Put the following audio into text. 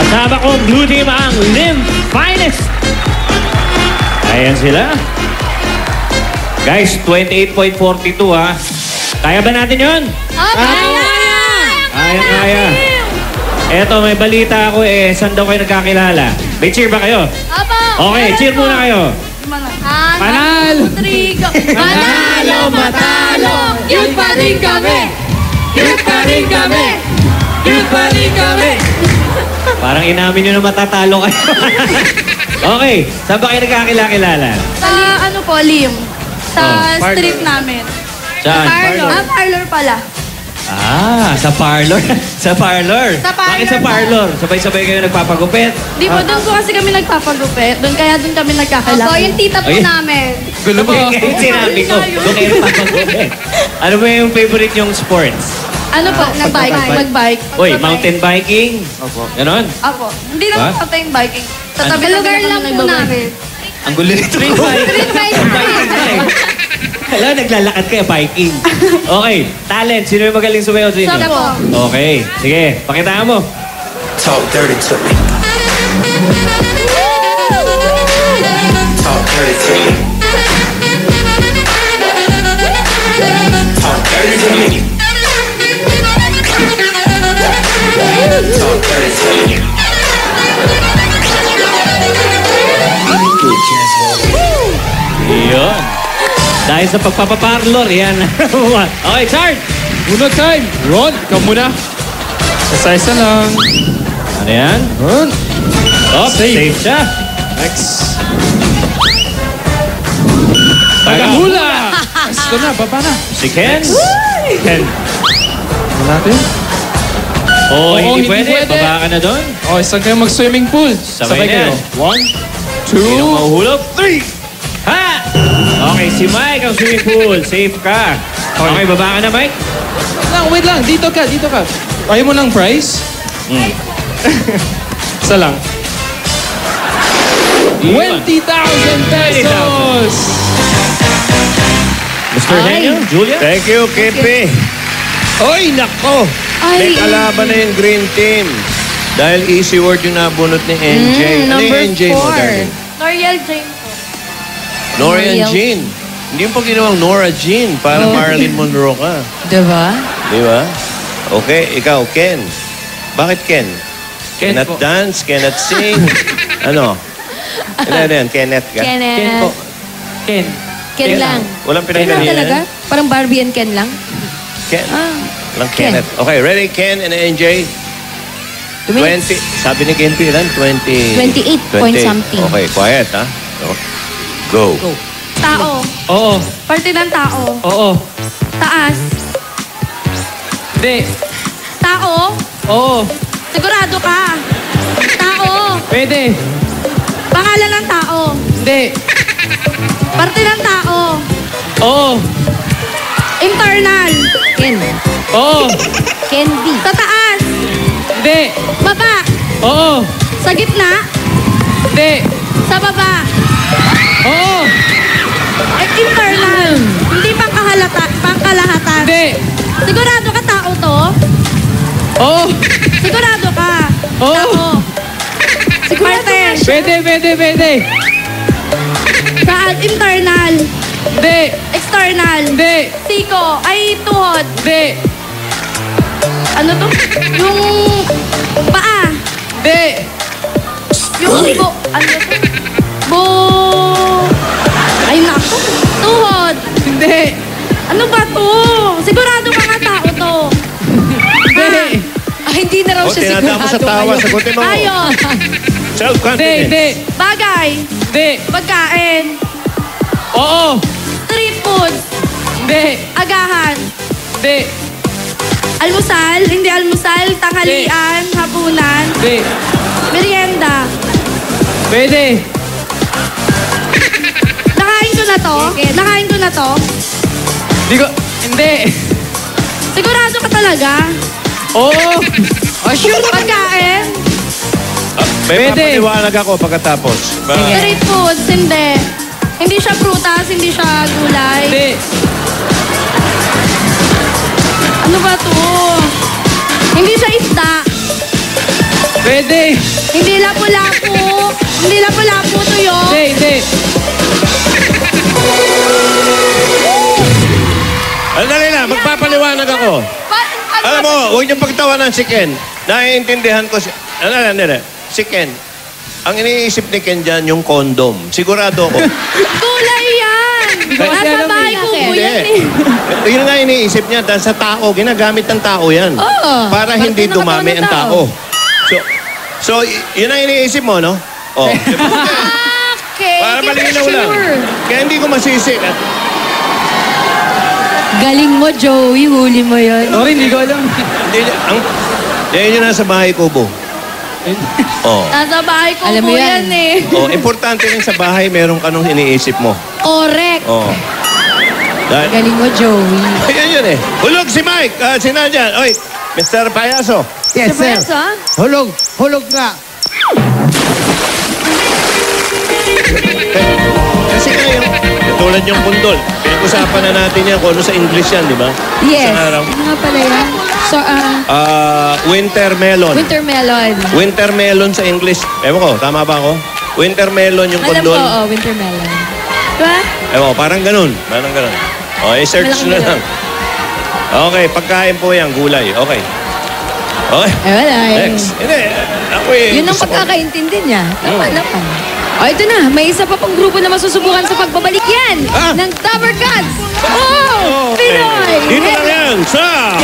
Kasama ko Blue Team ang Limb Finest. Ayan sila. Guys, 28.42 ha. Kaya ba natin yun? Kaya. Eto, may balita ako saan daw kayo nagkakilala? May cheer ba kayo? Okay, cheer muna kayo. Panalo! Panalo, matalo! Yun pa rin kami! Yun pa rin kami! Yun pa rin kami! Parang inamin nyo na matatalo kayo. Okay, saan ba kayo nagkakilala? Sa ano po, Lim. Sa street namin. Saan? Parlor. Parlor pala. Sa parlor. Sa parlor. Sa parlor. Bakit sa parlor? Sabay-sabay kayo nagpapagupit? Di po, doon po kasi kami nagpapagupit. Kaya doon kami nagkakilala. Opo, yung tita po namin. Gulo mo. Yung sinabi ko. Doon kayo nagpapagupit. Ano ba yung favorite yung sports? Ano po? Mag-bike. Uy, mountain biking? Opo. Ganon? Opo. Hindi naman Ba? mountain biking. Sa Sa tabi lugar lang po namin. Ang gulo nito. Street biking. Hello, naglalakad kayo, biking. Okay, talent. Sino yung magaling sumayaw sa inyo? Siya po. Okay, sige. Pakitaan mo. Talk dirty to me. Talk dirty to me. Talk dirty to me. Talk dirty to me. Yun. Dahil sa pagpapaparlor, yan. Okay, Chard. Unod time. Ron, ikaw muna. Isa-isa lang. Ano yan? Ron. Safe siya. Next. Tagahula! Ito na, baba na. Si Ken. Ken. Ano natin? Oo, hindi hindi pwede. pwede. Baba ka na doon. O, isang kayo mag-swimming pool. Sabay na kayo. yan. 1, Sino 2, mahuhulog? 3! Ha! Okay, si Mike ang swimming pool. Safe ka. Okay, baba ka na, Mike. wait lang. Dito ka. Ayaw mo ng prize? Isa lang. 20,000 pesos! Mr. Daniel, Julia? Thank you, Kipi. Oy, nako! May kalaban na yung green team. Dahil easy word yung nabunot ni NJ. Ano yung NJ mo, darling? L'Oreal Jane po. Nora and Jean. Hindi mo pa ginawang Nora Jean. Para Marilyn Monroe ka. Diba? Di ba? Okay, ikaw, Ken. Bakit Ken? Ken Cannot po. dance, cannot sing. Ano? Ano yan? Kenneth ka? Ken po. Ken. Ken lang. Walang Ken lang pinagkalian. talaga? Parang Barbie and Ken lang? Ken. Walang Ken. Kenneth. Okay, ready, Ken and NJ? 20. Sabi ni Ken ilan? 20. 28 point something. Okay, quiet ha. Go. Tao. Oo. Parte ng tao. Oo. Taas. Hindi. Tao. Oo. Sigurado ka. Tao. Pwede. Pangalan ng tao. Hindi. Parte ng tao. Oo. Internal. Ken. Oo. Candy. Sa taas. Hindi. Baba. Oo. Sa gitna. Hindi. Sa baba. Oo. Internal. Hindi pangkalahatan. Hindi. Sigurado ka tao to? Oo. Sigurado ka. Oo. Tao. Parte. Pwede. Saan? Internal. Hindi. External. Hindi. Siko. Ay, tuhod. Hindi. Ano to? Yung paa. Hindi. Yung bo. Ano to? Ay, naku. Tuhod. Hindi. Ano ba to? Sigurado ka nga tao to. Hindi. Hindi na raw O, siya tinatama sigurado sa tawa. ngayon. Sagutin mo. Tayo. Self-confidence. Hindi. Bagay. Hindi. Pagkain. Oo. Street food. Hindi. Agahan. Hindi. Almusal. Hindi almusal. Tanghalian. Hapunan. Hindi. Merienda. Pwede. Nakain ko na to? Nakain ko na to? Hindi. Sigurado ka talaga? Oo. Pagkain? May Pwede. papaliwanag ako pagkatapos. Street foods? Hindi. Hindi siya prutas, hindi siya gulay. Hindi. Ano ba to? Hindi siya isda. Pwede. Hindi lapu-lapu. Hindi lapu-lapu to yun. Hindi. Dali na, magpapaliwanag ako. Alam mo, huwag niyong pagtawanan si Ken. Naiintindihan ko si... Si Ken, ang iniisip ni Ken dyan, yung condom. Sigurado ako. Kulay yan. Nasa bahay ko po yan eh. Yun nga iniisip niya, dahil sa tao, ginagamit ng tao yan. Oo. Para hindi Parte ng dumami katawan ng ang tao. So, yun ang iniisip mo, no? Oh. Okay. Para malinaw lang. Kaya hindi ko masisi. Galing mo, Joey. Huli mo yun. Sorry, hindi ko alam. Yan yun nasa bahay ko, Bo. Oh. Nasa bahay ko Alam po mo yan yan. eh. Oh, importante rin sa bahay, meron ka nung iniisip mo. Correct. Oh. Dahil, Galing mo, Joey. ayan yun eh. Hulog si Mike. Si Nandiyan. Oy, Mr. Payaso. Yes, sir. Hulog nga. Kasi ngayon, tulad yung pundol. Pinag-usapan na natin yan kung ano sa English yan, di ba? Yes. Isang araw. Ano nga pala yan? So, Winter melon. winter melon. Winter melon sa English. Ewan ko, tama ba ako? Winter melon yung Alam ko, pundol. winter melon. Diba? Ewan ko, parang ganun. Parang ganun. Okay, search Malaking na ganun. lang. Okay, pagkain po yan, gulay. Okay. Okay. Eh, wala eh. Next. Hindi, ako eh. Yun ang gusto ko- pagkakaintindi niya. Tama naman. O, ito na. May isa pa pang grupo na masusubukan sa pagbabalik yan Ah? ng Tower Cats. Oh! Okay. Pinoy! Dito lang yan sa...